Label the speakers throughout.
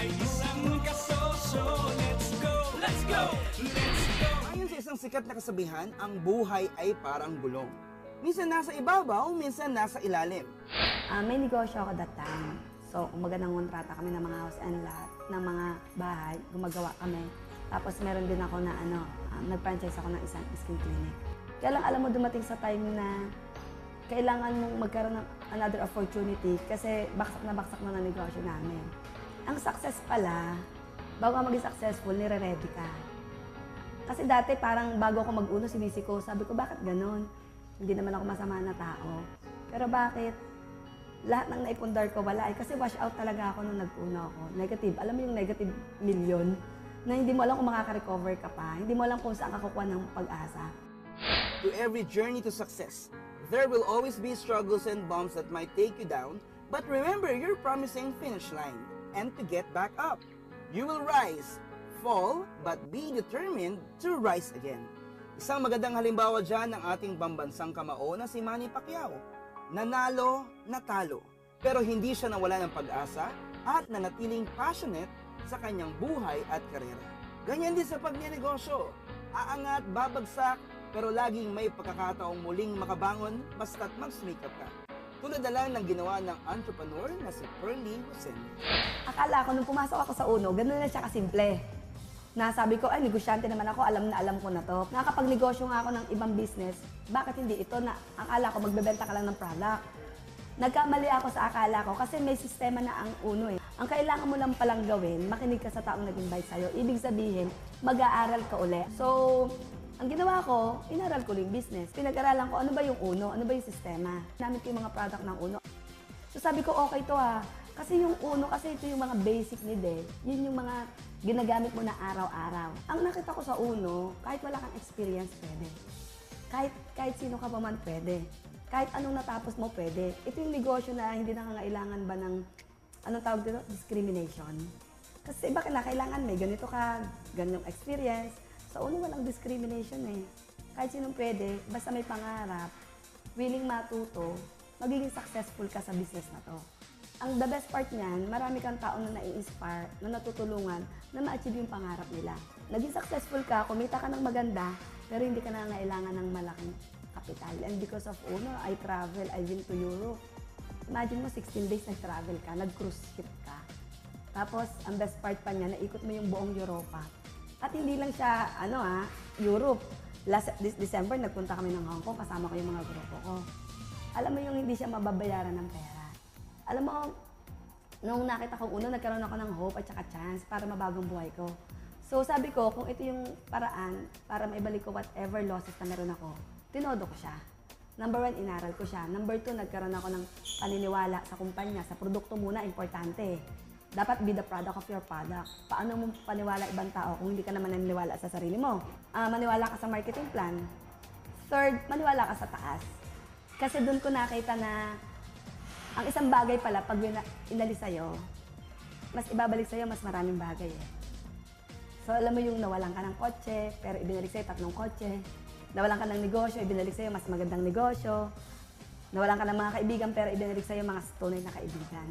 Speaker 1: ay isang kasosyo. Let's go! Let's go! Let's go!
Speaker 2: Ayon sa isang sikat na kasabihan, ang buhay ay parang gulong. Minsan nasa ibabaw, minsan nasa ilalim.
Speaker 3: May negosyo ako that time. So, kumbaga nangontrata kami ng mga house and lot, ng mga bahay, gumagawa kami. Tapos meron din ako na nag-franchise ako ng isang skin clinic. Kaya lang alam mo dumating sa time na kailangan mong magkaroon ng another opportunity kasi baksak na ng negosyo namin. Ang success pala, bago ka maging successful, nire-ready ka. Kasi dati parang bago ako mag-uno, sinisi ko, sabi ko, bakit ganon? Hindi naman ako masama na tao. Pero bakit? Lahat ng naipundar ko wala eh. Kasi wash out talaga ako nung nag-uno ako. Negative. Alam mo yung negative million? Na hindi mo alam kung makaka-recover ka pa. Hindi mo alam kung saan ka kukuha ng pag-asa.
Speaker 2: To every journey to success, there will always be struggles and bumps that might take you down, but remember your promising finish line and to get back up. You will rise, fall, but be determined to rise again. Isang magandang halimbawa dyan ng ating pambansang kamao na si Manny Pacquiao. Nanalo, natalo, pero hindi siya nawala ng pag-asa at nanatiling passionate sa kanyang buhay at karera. Ganyan din sa pagnenegosyo. Aangat, babagsak, pero laging may pagkakataong muling makabangon basta't mag-smikap ka. Tulad na lang ng ginawa ng entrepreneur na si Pearly Rosenio.
Speaker 3: Akala ko nung pumasok ako sa uno, ganun na siya kasimple. Nasabi ko, ay, negosyante naman ako, alam na alam ko na to. Nakakapagnegosyo nga ako ng ibang business, bakit hindi ito na akala ko magbebenta ka lang ng product? Nagkamali ako sa akala ko kasi may sistema na ang uno eh. Ang kailangan mo lang palang gawin, makinig ka sa taong nag-invite sa'yo. Ibig sabihin, mag-aaral ka uli. So, ang ginawa ko, inaral ko yung business. Pinag-aralan ko, ano ba yung uno? Ano ba yung sistema? Namit ko yung mga product ng uno. So sabi ko, okay to ha. Kasi yung uno, kasi ito yung mga basic need eh. Yun yung mga ginagamit mo na araw-araw. Ang nakita ko sa uno, kahit wala kang experience, pwede. Kahit sino ka pa man, pwede. Kahit anong natapos mo, pwede. Ito yung negosyo na hindi nangangailangan ba ng, anong tawag dito? Discrimination. Kasi bakit na kailangan may ganito ka, ganyung experience. Sa uno, walang discrimination eh. Kahit sinong pwede, basta may pangarap, willing matuto, magiging successful ka sa business na to. Ang the best part niyan, marami kang tao na nai-inspire, na natutulungan, na ma-achieve yung pangarap nila. Naging successful ka, kumita ka ng maganda, pero hindi ka na kailangan ng malaking kapital. And because of uno, I travel, I went to Europe. Imagine mo, 16 days nag-travel ka, nag-cruise ship ka. Tapos, ang best part pa niya, naikot mo yung buong Europa. At hindi lang siya, Europe. This December, nagpunta kami ng Hong Kong, kasama ko yung mga grupo ko. Alam mo yung hindi siya mababayaran ng pera. Alam mo, nung nakita kong uno, nagkaroon ako ng hope at saka chance para mabagong buhay ko. So sabi ko, kung ito yung paraan para maibalik ko whatever losses na meron ako, tinodo ko siya. Number 1, inaral ko siya. Number 2, nagkaroon ako ng paniniwala sa kumpanya. Sa produkto muna, importante. Dapat be the product of your product. Paano mo paniwala ibang tao kung hindi ka naman naniniwala sa sarili mo? Maniwala ka sa marketing plan. Third, maniwala ka sa taas. Kasi doon ko nakita na ang isang bagay pala, pag inalis sa'yo, mas ibabalik sa'yo, mas maraming bagay eh. So alam mo yung nawalan ka ng kotse, pero ibinalik sa'yo 3 kotse. Nawalan ka ng negosyo, ibinalik sa'yo mas magandang negosyo. Nawalan ka ng mga kaibigan, pero ibinalik sa'yo mga tunay na kaibigan.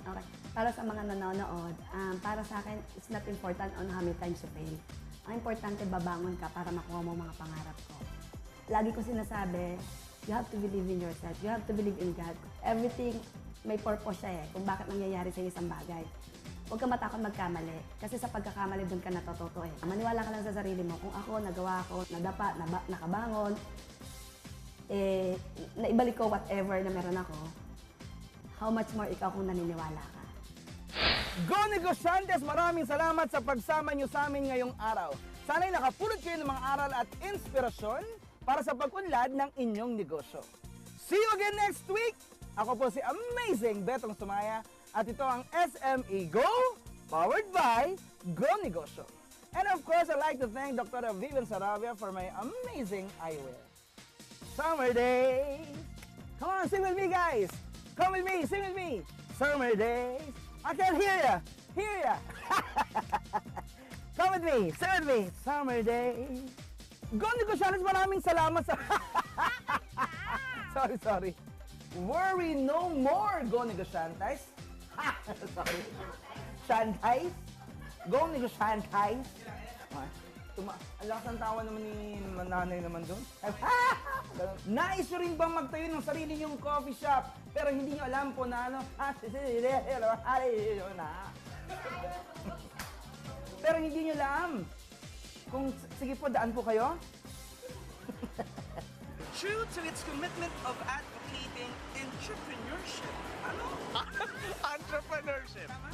Speaker 3: Okay. Para sa mga nanonood, para sa akin, it's not important on how many times you fail. Ang importante, babangon ka para makuha mo mga pangarap ko. Lagi ko sinasabi, you have to believe in yourself. You have to believe in God. Everything may purpose siya eh, kung bakit nangyayari sa isang bagay. Huwag ka matakot magkamali. Kasi sa pagkakamali doon ka natututo eh. Maniwala ka lang sa sarili mo. Kung ako, nagawa ko, nadapa, nakabangon, naibalik ko whatever na meron ako, how much more ikaw kung naniniwala ka.
Speaker 2: Go Negosyantes! Maraming salamat sa pagsama niyo sa amin ngayong araw. Sana'y nakapulot kayo ng mga aral at inspirasyon para sa pag-unlad ng inyong negosyo. See you again next week! Ako po si Amazing Betong Sumaya at ito ang SME Go, powered by Go Negosyo. And of course, I'd like to thank Dr. Vivian Saravia for my amazing eyewear. Summer days! Come on, sing with me guys! Come with me, sing with me! Summer days! I can hear ya! Hear ya! Come with me, sing with me! Summer days! Go Negosyantes, maraming salamat sa... sorry. Worry no more, Go Negosyantes. Sorry. Shanghai? Go negosyan, guys. Ang lakas ng tawa naman ni nanay naman doon. Ganun. Nais nyo rin bang magtayo ng sarili nyong coffee shop pero hindi nyo alam po na ano, pero hindi nyo alam kung, sige po, daan po kayo.
Speaker 1: True to its commitment of advocating entrepreneurship. Ano?
Speaker 4: Entrepreneurship.
Speaker 1: Tama?